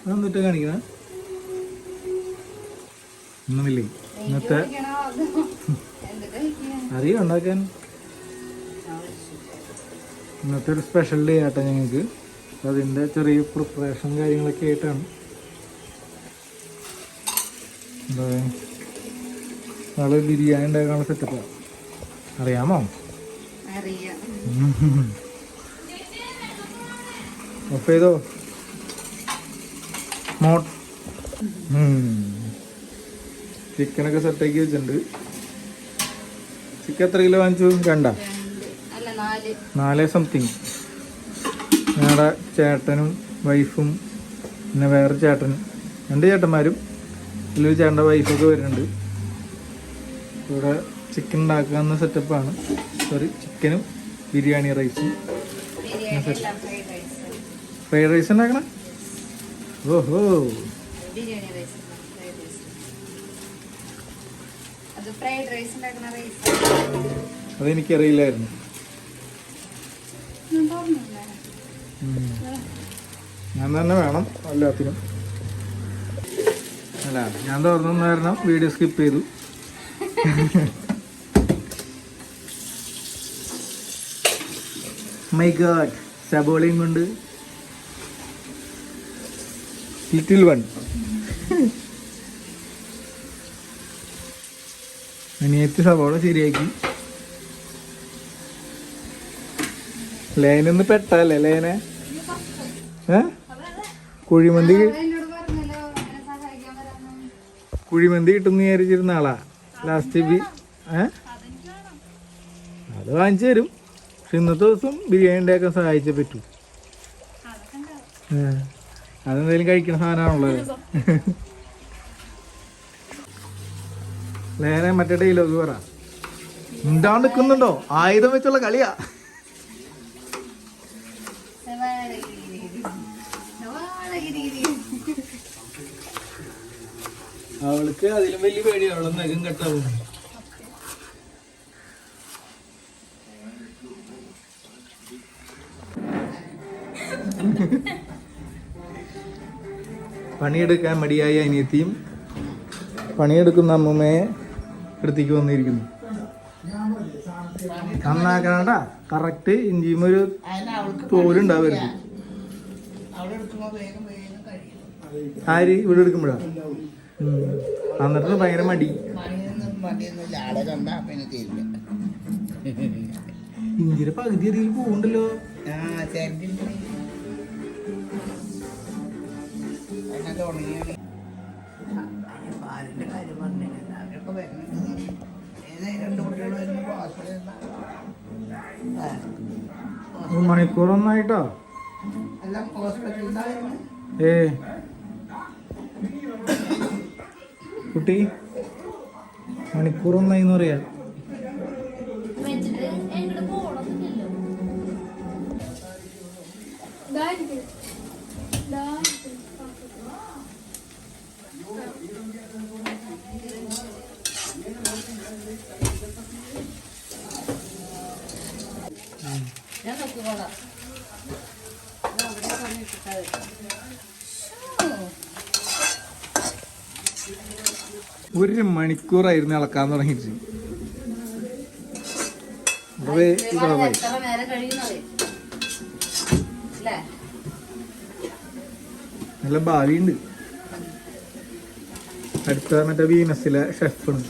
അതെന്നിട്ട് കാണിക്കണ ഒന്നുമില്ലേ ഇന്നത്തെ അറിയാം ഉണ്ടാക്കാൻ. ഇന്നത്തെ ഒരു സ്പെഷ്യൽ ഡേ ആട്ടോ ഞങ്ങൾക്ക്. അതിൻ്റെ ചെറിയ പ്രിപ്പറേഷൻ കാര്യങ്ങളൊക്കെ ആയിട്ടാണ്. എന്താ നാളെ ബിരിയാണി ഉണ്ടാക്കാനുള്ള സെറ്റപ്പാണ്. അറിയാമോ? ഓഫ് ചെയ്തോ ചിക്കനൊക്കെ സെറ്റാക്കി വെച്ചിട്ടുണ്ട്. ചിക്കൻ എത്ര കിലോ വാങ്ങിച്ചു? 4 സംതിങ്. ഞങ്ങളുടെ ചേട്ടനും വൈഫും പിന്നെ വേറെ ചേട്ടനും 2 ചേട്ടന്മാരും ഇതിലൊരു ചേട്ടൻ്റെ വൈഫൊക്കെ വരുന്നുണ്ട്. ഇവിടെ ചിക്കൻ ഉണ്ടാക്കാവുന്ന സെറ്റപ്പാണ്. സോറി, ചിക്കനും ബിരിയാണി റൈസും. ഫ്രൈഡ് റൈസ് ഉണ്ടാക്കണം. ഓഹോ, അതെനിക്കറിയില്ലായിരുന്നു. ഞാൻ തന്നെ വേണം എല്ലാത്തിനും. അല്ല, ഞാൻ തുറന്നു കാരണം വീഡിയോ സ്കിപ്പ് ചെയ്തു. മൈ ഗോഡ്, സബോളയും കൊണ്ട് ലിറ്റിൽ വൺ. അനിയത്തി സബോള ശരിയാക്കി. ലേനൊന്ന് പെട്ടല്ലേ ലേനെ? കുഴിമന്തി കിട്ടുന്ന വിചാരിച്ചിരുന്ന ആളാ ലാസ്റ്റ്. അത് വാങ്ങിച്ചു തരും. പക്ഷെ ഇന്നത്തെ ദിവസം ബിരിയാണി ഉണ്ടാക്കാൻ സഹായിച്ചേ പറ്റൂ. അതെന്തായാലും കഴിക്കണ സാധനമാണുള്ളത്. നേരെ മറ്റേ ഡെയിലോഗ് പറ. ഉണ്ടാണ്ട് നിൽക്കുന്നുണ്ടോ? ആയുധം വെച്ചുള്ള കളിയാ. അവൾക്ക് അതിലും വലിയ പേടിയാണ്. അവളെ നഖം കെട്ടാവും. പണിയെടുക്കാൻ മടിയായ അനിയത്തിയും പണിയെടുക്കുന്ന അമ്മൂമ്മയെ അടുത്തേക്ക് വന്നിരിക്കുന്നു. നന്നാക്കണ കറക്റ്റ്. ഇഞ്ചിയും ഒരു തോലുണ്ടാവരുത്. ആര് ഇവിടെ എടുക്കുമ്പോഴാ? എന്നിട്ട് ഭയങ്കര മടി. ഇഞ്ചിയുടെ പകുതി അധികം പോകണ്ടല്ലോ. മണിക്കൂറൊന്നായിട്ടോ? കുട്ടി മണിക്കൂറൊന്നായിന്ന് പറയാ. ഒരു മണിക്കൂറായിരുന്നു ഇളക്കാൻ തുടങ്ങിയിട്ട്. നല്ല ഭാവിയുണ്ട്. അടുത്ത മറ്റേ വീനസിലെ ഷെഫുണ്ട്.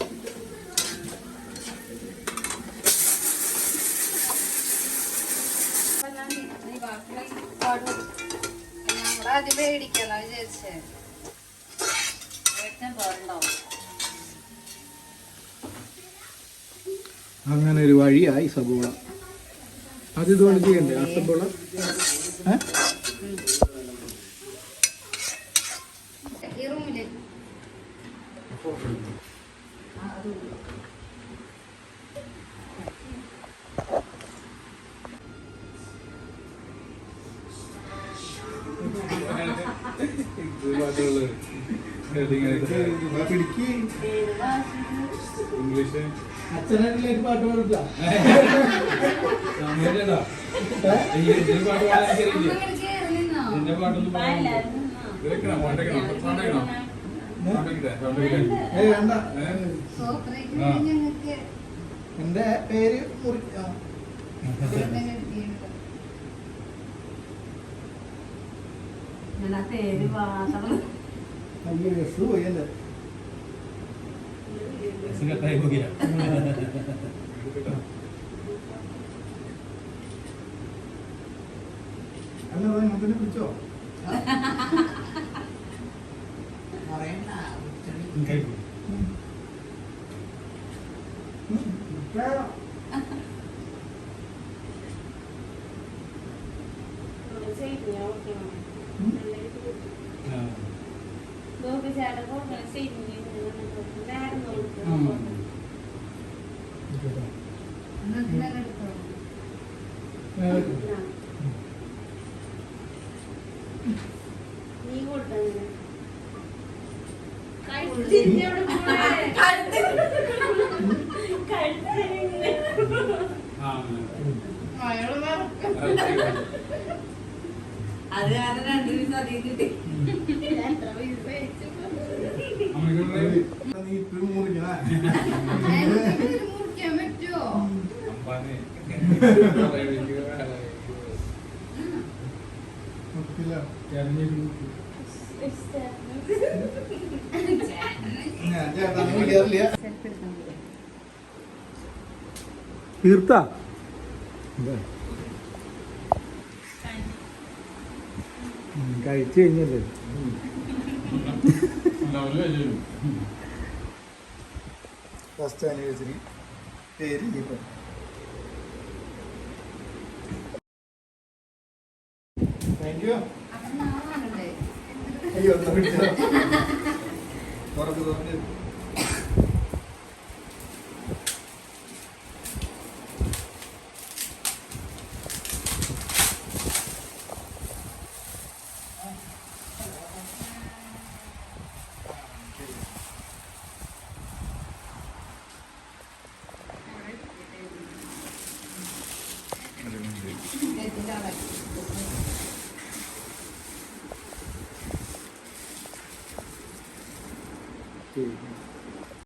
അങ്ങനെ ഒരു വഴിയായി സബോള. അത് ഇതുകൊണ്ട് ചെയ്യണ്ടേ ആ സബോള? ഇംഗ്ലീഷ് അച്ഛനായിട്ട് പാട്ട് പാടില്ല. പാട്ടൊന്നും വേണ്ട. എന്റെ പേര് അയ്യോ രസു പോയല്ലേ. അല്ല നമുക്ക് പിടിച്ചോ നീ കൊടുത്തേ അത് കാരണം 2 ദിവസം അധികം കിട്ടി. നീ ഇപ്പോഴും മുറിക്കണ മുറിക്കാൻ പറ്റുമോ? തീർത്താ കഴിച്ചു കഴിഞ്ഞല്ലേ. ഫസ്റ്റ് ആനിവേഴ്സറി പേര് ദീപൻ. Thank you. അയ്യോ തുറക്ക് തുറക്ക്. ശരി.